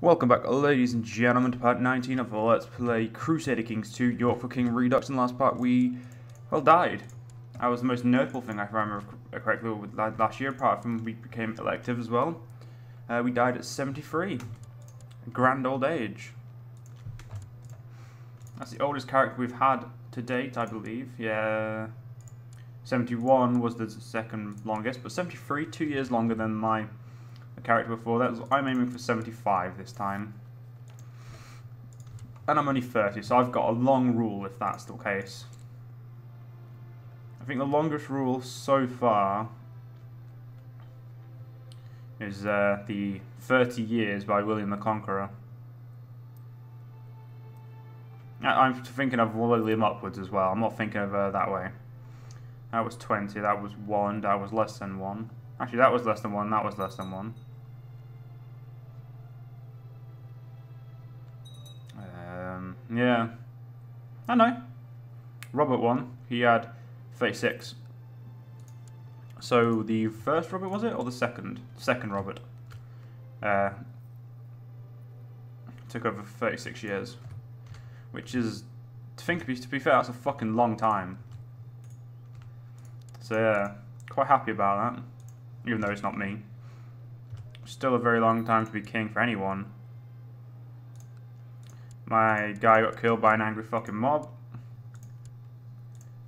Welcome back, ladies and gentlemen, to part 19 of Let's Play Crusader Kings 2 York for King Redux. In the last part, we, well, died. That was the most notable thing, if I remember correctly, with last year, apart from we became elective as well. We died at 73. Grand old age. That's the oldest character we've had to date, I believe. Yeah. 71 was the second longest, but 73, 2 years longer than my character before that. I'm aiming for 75 this time. And I'm only 30, so I've got a long rule if that's the case. I think the longest rule so far is the 30 Years by William the Conqueror. I'm thinking of William upwards as well. I'm not thinking of that way. That was 20, that was 1, that was less than 1. Actually, that was less than 1, that was less than 1. Yeah. I know. Robert won. He had 36. So the first Robert, was it? Or the second? Second Robert. Took over 36 years. Which is, to be fair, that's a fucking long time. So yeah, quite happy about that. Even though it's not me. Still a very long time to be king for anyone. My guy got killed by an angry fucking mob.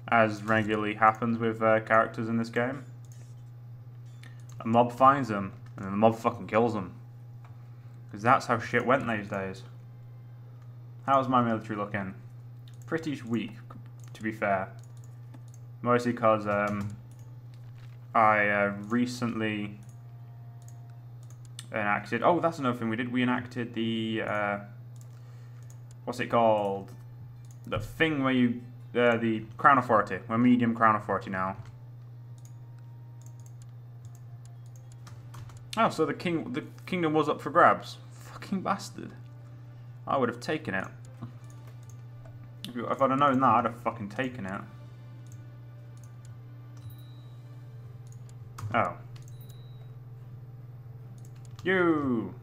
As regularly happens with characters in this game. A mob finds him, and then the mob fucking kills him. Because that's how shit went these days. How's my military looking? Pretty weak, to be fair. Mostly because I recently enacted... Oh, that's another thing we did. We enacted the... what's it called? The thing where you... the Crown Authority. We're medium Crown Authority now. Oh, so the kingdom was up for grabs. Fucking bastard. I would have taken it. If I'd have known that, I'd have fucking taken it. Oh. You!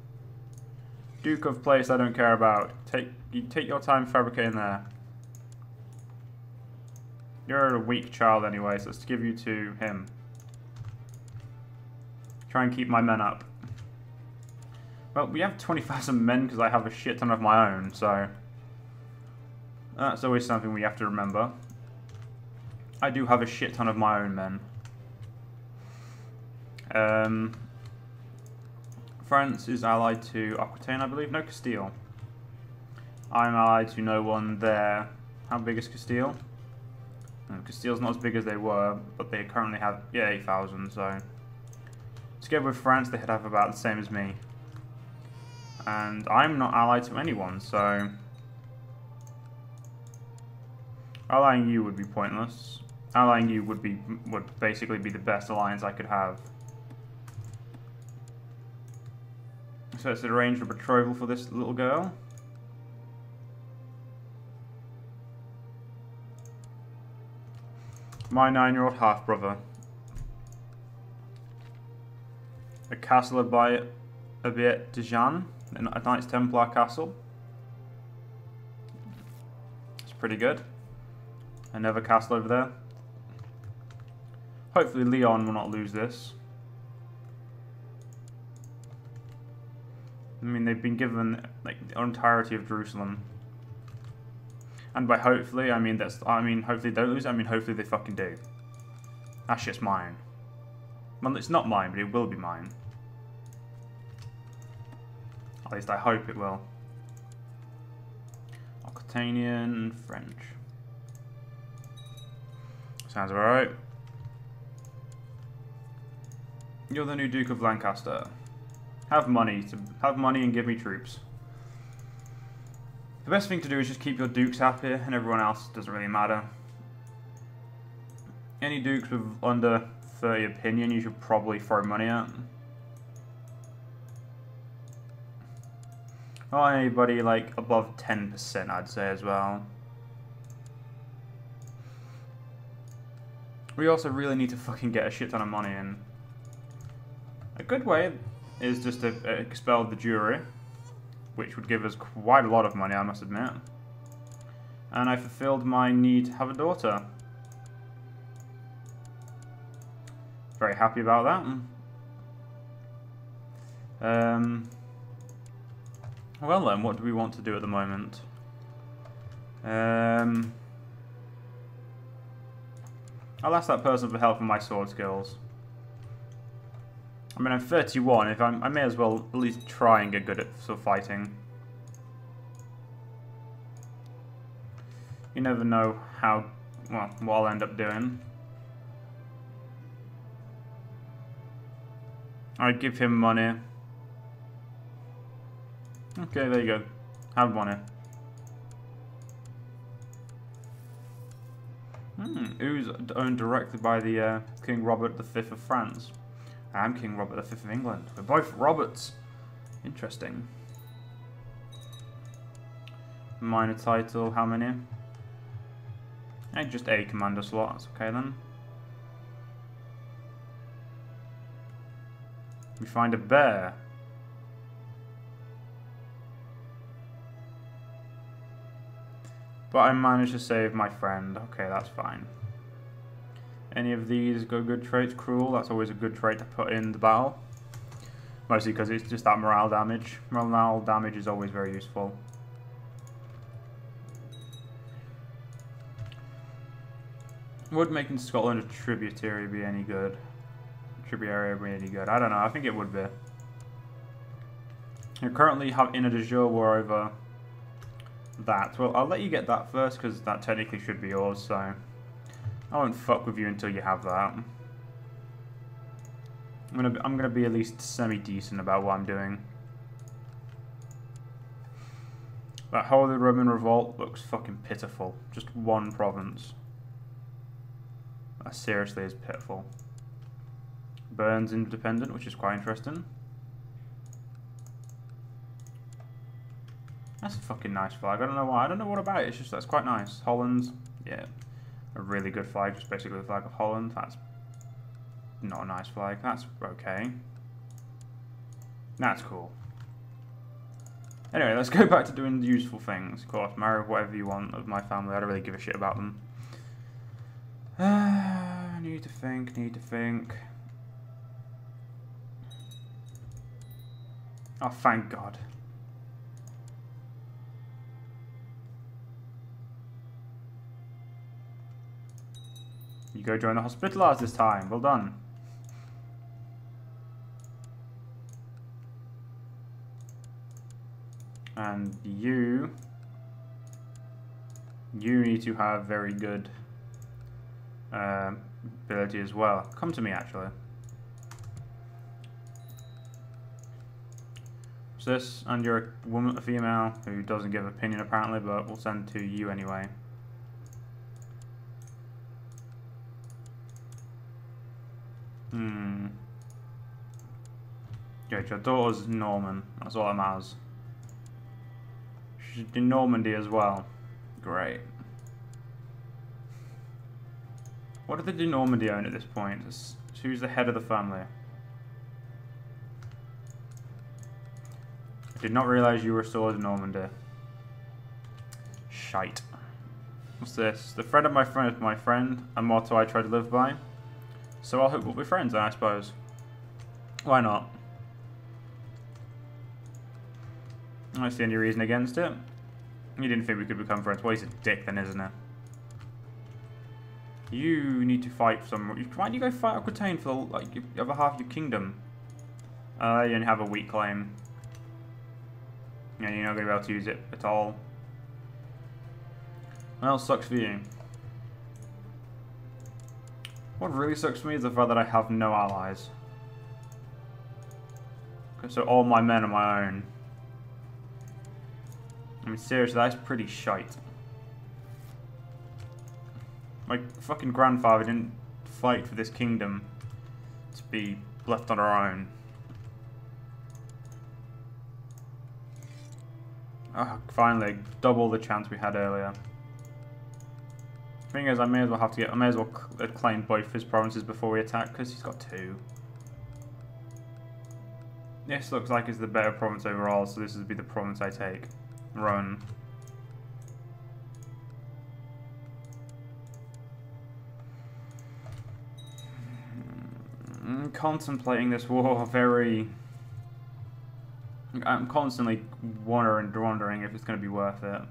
Duke of place I don't care about. Take your time fabricating there. You're a weak child anyway, so let's give you to him. Try and keep my men up. Well, we have 20,000 men because I have a shit ton of my own, so that's always something we have to remember. I do have a shit ton of my own men. France is allied to Aquitaine, I believe. No, Castile. I'm allied to no one there. How big is Castile? No, Castile's not as big as they were, but they currently have, yeah, 8,000, so... Together with France, they'd have about the same as me. And I'm not allied to anyone, so... Allying you would be pointless. Allying you would basically be the best alliance I could have. So it's arranged for betrothal for this little girl. My 9-year-old half-brother. A castle by Abiyat de Jean, a Knights Templar castle. It's pretty good. Another castle over there. Hopefully Leon will not lose this. I mean, they've been given like the entirety of Jerusalem, and by hopefully, I mean hopefully they don't lose. I mean, hopefully they fucking do. That shit's mine. Well, it's not mine, but it will be mine. At least I hope it will. Aquitanian, French. Sounds alright. You're the new Duke of Lancaster. Have money and give me troops. The best thing to do is just keep your dukes happy, and everyone else doesn't really matter. Any dukes with under 30 opinion, you should probably throw money at. Or anybody like above 10%, I'd say as well. We also really need to fucking get a shit ton of money in. A good way is just to expel the jury. which would give us quite a lot of money, I must admit. And I fulfilled my need to have a daughter. Very happy about that. Well then, what do we want to do at the moment? I'll ask that person for help with my sword skills. I mean, I'm 31. I may as well at least try and get good at sword fighting. You never know what I'll end up doing. I'd give him money. Okay, there you go. Have money. Who's owned directly by the King Robert V of France? I'm King Robert V of England. We're both Roberts. Interesting. Minor title, how many? Just a commander slot, that's okay then. We find a bear. But I managed to save my friend. Okay, that's fine. Any of these got good traits? Cruel, that's always a good trait to put in the battle. Mostly because it's just that morale damage. Morale damage is always very useful. Would making Scotland a tributary be any good? Tributary be any good? I don't know, I think it would be. You currently have in a de jure war over that. Well, I'll let you get that first because that technically should be yours, so I won't fuck with you until you have that. I'm gonna be at least semi-decent about what I'm doing. That Holy Roman Revolt looks fucking pitiful. Just one province. That seriously is pitiful. Bern's independent, which is quite interesting. That's a fucking nice flag. I don't know why. I don't know what about it. It's just that's quite nice. Holland, yeah, a really good flag. Just basically the flag of Holland. That's not a nice flag. That's okay. That's cool. Anyway, let's go back to doing the useful things. Of course, marry whatever you want of my family. I don't really give a shit about them. Need to think. Oh, thank God. You go join the Hospitallers this time. Well done. And you need to have very good ability as well. Come to me, actually. What's this? And you're a woman, a female, who doesn't give opinion apparently, but we'll send to you anyway. Good, your daughter's Norman. That's all that matters. She's in Normandy as well. Great. What do the Normandy own at this point? Who's the head of the family? I did not realise you were still in Normandy. Shite. What's this? The friend of my friend is my friend, a motto I try to live by. So I'll hope we'll be friends then, I suppose. Why not? I don't see any reason against it. You didn't think we could become friends. Well, he's a dick then, isn't he? You need to fight for some... Why don't you go fight Aquitaine for like the other half of your kingdom? You only have a weak claim. Yeah, you're not going to be able to use it at all. Well, sucks for you. What really sucks for me is the fact that I have no allies. Okay, so all my men are my own. I mean, seriously, that's pretty shite. My fucking grandfather didn't fight for this kingdom to be left on our own. Oh, finally, double the chance we had earlier. Thing is, I may as well claim both his provinces before we attack, because he's got 2. This looks like it's the better province overall, so this would be the province I take. Run. I'm contemplating this war very... I'm constantly wondering if it's going to be worth it.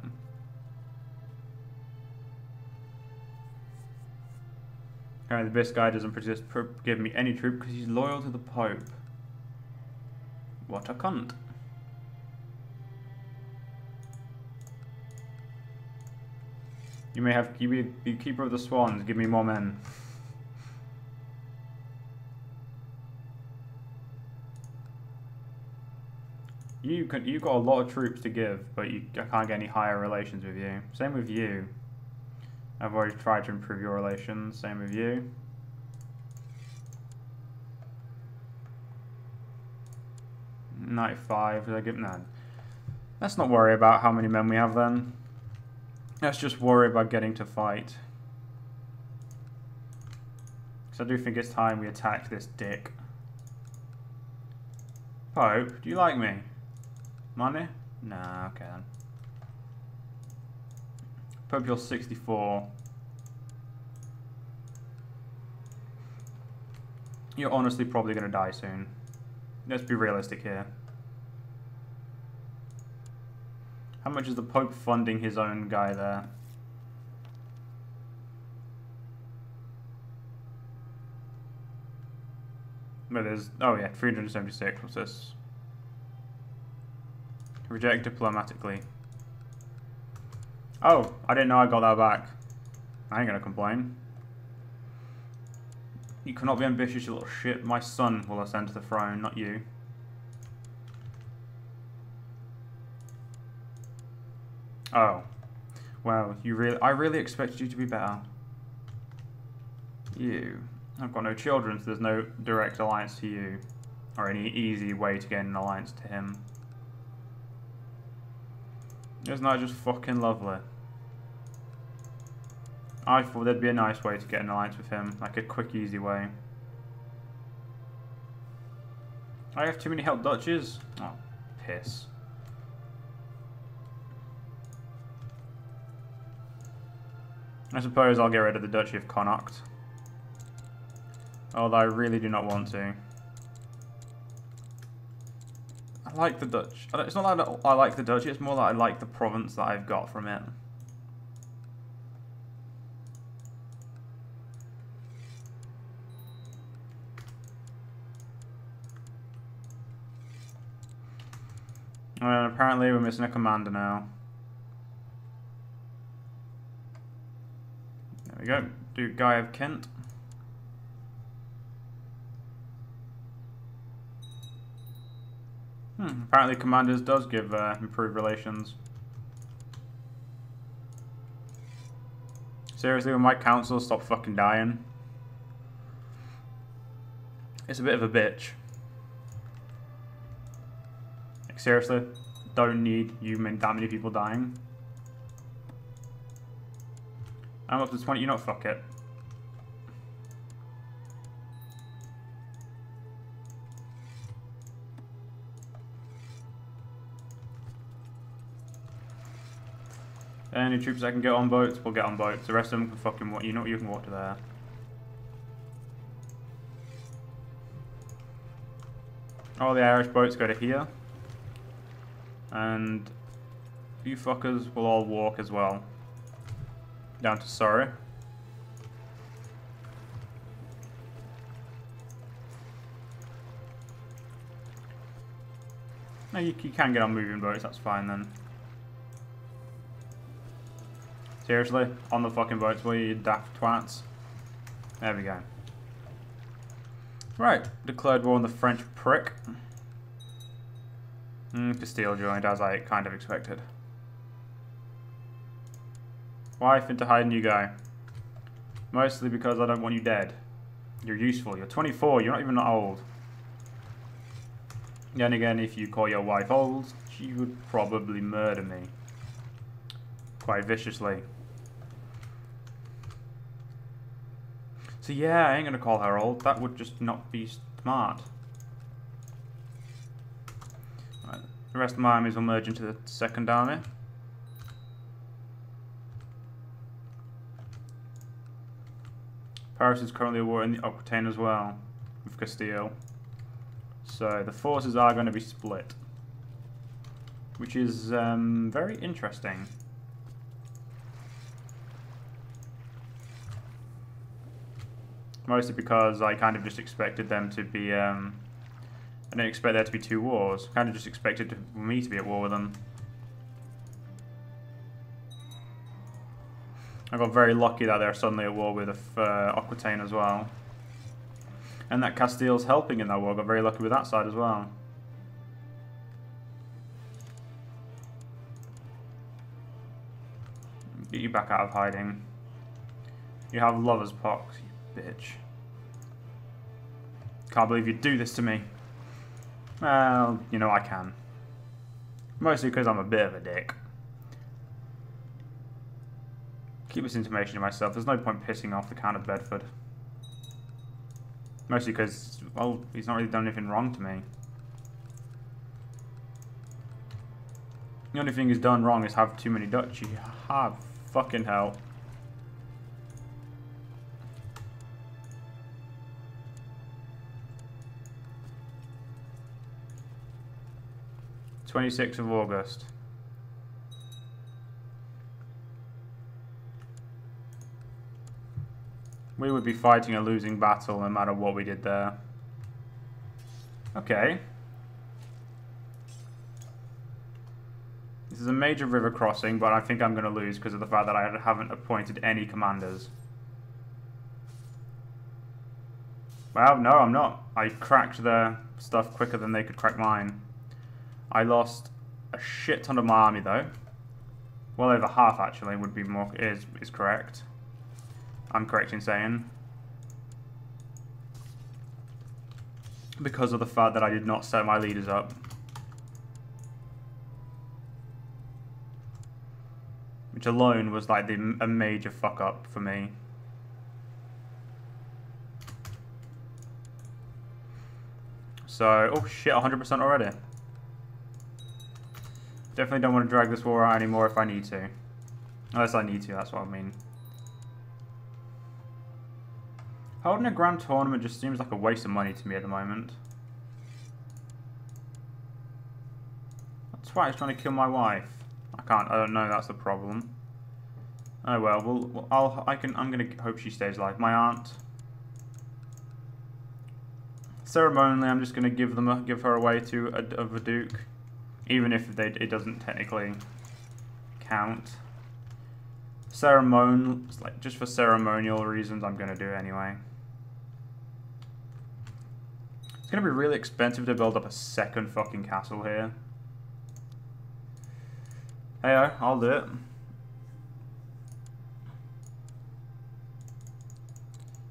Apparently this guy doesn't give me any troop because he's loyal to the Pope. What a cunt. You may have you be the keeper of the swans, give me more men. You got a lot of troops to give, but I can't get any higher relations with you. Same with you. I've already tried to improve your relations. Same with you. Knight 5. Did I give no? Let's not worry about how many men we have then. Let's just worry about getting to fight. Because I do think it's time we attack this dick. Pope, do you like me? Money? Nah, okay then. Pope, you're 64. You're honestly probably going to die soon. Let's be realistic here. How much is the Pope funding his own guy there? But there's... oh yeah, 376. What's this? Reject diplomatically. Oh, I didn't know I got that back. I ain't gonna complain. You cannot be ambitious, you little shit. My son will ascend to the throne, not you. Oh. Well, I really expected you to be better. You. I've got no children, so there's no direct alliance to you. Or any easy way to get an alliance to him. Isn't that just fucking lovely? I thought there'd be a nice way to get an alliance with him. Like a quick, easy way. I have too many help duchies? Oh, piss. I suppose I'll get rid of the Duchy of Connacht. Although I really do not want to. I like the Dutch. It's not that I like the Duchy, it's more that I like the province that I've got from it. And apparently we're missing a commander now. There we go. Duke Guy of Kent. Apparently commanders does give improved relations. Seriously, will my council stop fucking dying? It's a bit of a bitch. Like, seriously, don't need that many people dying. I'm up to 20, you know, fuck it. Any troops that can get on boats, will get on boats. The rest of them can fucking walk. You know what? You can walk to there. All the Irish boats go to here. And you fuckers will all walk as well. Down to Surrey. No, you can get on moving boats, that's fine then. Seriously? On the fucking boats, will you daft twats? There we go. Right, declared war on the French prick. Castile joined, as I kind of expected. Why finna hide a new guy? Mostly because I don't want you dead. You're useful, you're 24, you're not even old. Then again, if you call your wife old, she would probably murder me. Quite viciously. So yeah, I ain't gonna call her old. That would just not be smart. The rest of my armies will merge into the second army. Paris is currently at war in the Aquitaine as well, with Castile. So the forces are going to be split, which is very interesting. Mostly because I kind of just expected them to be, I didn't expect there to be two wars. Kind of just expected me to be at war with them. I got very lucky that they're suddenly at war with Aquitaine as well. And that Castile's helping in that war. I got very lucky with that side as well. Get you back out of hiding. You have lover's pox, you bitch. Can't believe you'd do this to me. Well, you know I can. Mostly because I'm a bit of a dick. Keep this information to myself. There's no point pissing off the Count of Bedford. Mostly because, well, he's not really done anything wrong to me. The only thing he's done wrong is have too many duchy. Ah, fucking hell. '26th of August. We would be fighting a losing battle no matter what we did there. Okay. This is a major river crossing, but I think I'm going to lose because of the fact that I haven't appointed any commanders. Well, no, I'm not. I cracked their stuff quicker than they could crack mine. I lost a shit ton of my army, though. Well over half, actually, would be more is correct. I'm correct in saying. Because of the fact that I did not set my leaders up. Which alone was like a major fuck up for me. So, oh shit, 100% already. Definitely don't want to drag this war out anymore if I need to. Unless I need to, that's what I mean. Holding a grand tournament just seems like a waste of money to me at the moment. That's why he's trying to kill my wife. I don't know, that's the problem. Oh well, I'm gonna hope she stays alive. My aunt. Ceremonially, I'm just gonna give her away to a duke, even if it doesn't technically count. Like just for ceremonial reasons, I'm gonna do it anyway. It's gonna be really expensive to build up a second fucking castle here. Hey, I'll do it.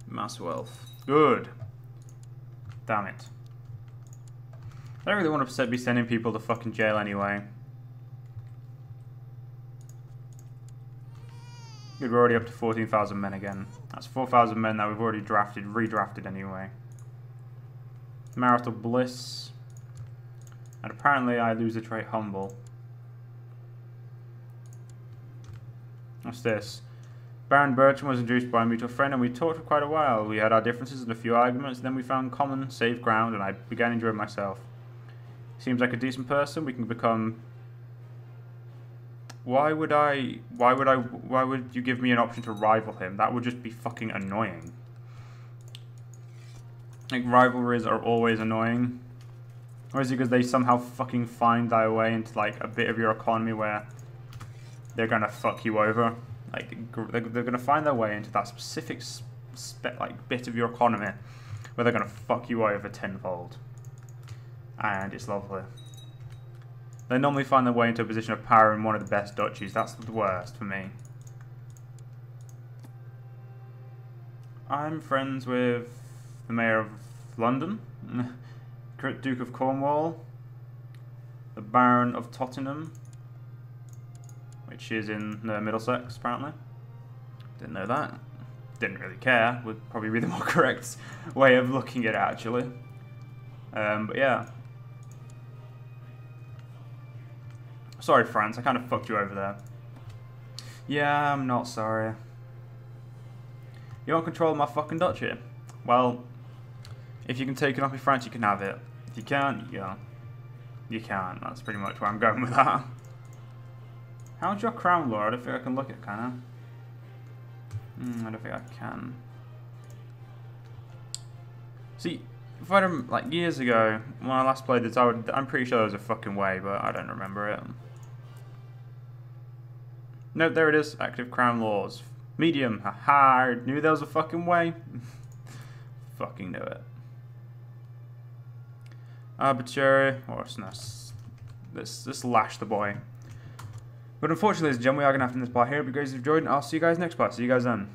Mass wealth. Good. Damn it. I don't really want to be sending people to fucking jail anyway. Good, we're already up to 14,000 men again. That's 4,000 men that we've already redrafted anyway. Marital bliss. And apparently I lose the trait humble. What's this? Baron Bertram was introduced by a mutual friend and we talked for quite a while. We had our differences and a few arguments, then we found common, safe ground and I began enjoying myself. Seems like a decent person. We can become... Why would you give me an option to rival him? That would just be fucking annoying. Like, rivalries are always annoying. Or is it because they somehow fucking find their way into, like, a bit of your economy where they're gonna fuck you over? Like, they're gonna find their way into that specific, bit of your economy where they're gonna fuck you over tenfold. And it's lovely. They normally find their way into a position of power in one of the best duchies. That's the worst for me. I'm friends with the Mayor of London, Duke of Cornwall, the Baron of Tottenham, which is in Middlesex, apparently. Didn't know that. Didn't really care. Would probably be the more correct way of looking at it, actually. But yeah. Sorry, France, I kind of fucked you over there. Yeah, I'm not sorry. You want control of my fucking duchy? Well, if you can take it off me, France, you can have it. If you can't, yeah. You can't. That's pretty much where I'm going with that. How's your crown law? I don't think I can look at it, can I? I don't think I can. See, if I'd like years ago, when I last played this, I'm pretty sure there was a fucking way, but I don't remember it. No, there it is. Active crown laws. Medium. Haha, I knew there was a fucking way. Fucking knew it. Arbitrary. Oh, let's lash the boy. But unfortunately, ladies and gentlemen, we are going to have to end this part here. It'd be great if you enjoyed, and I'll see you guys next part. See you guys then.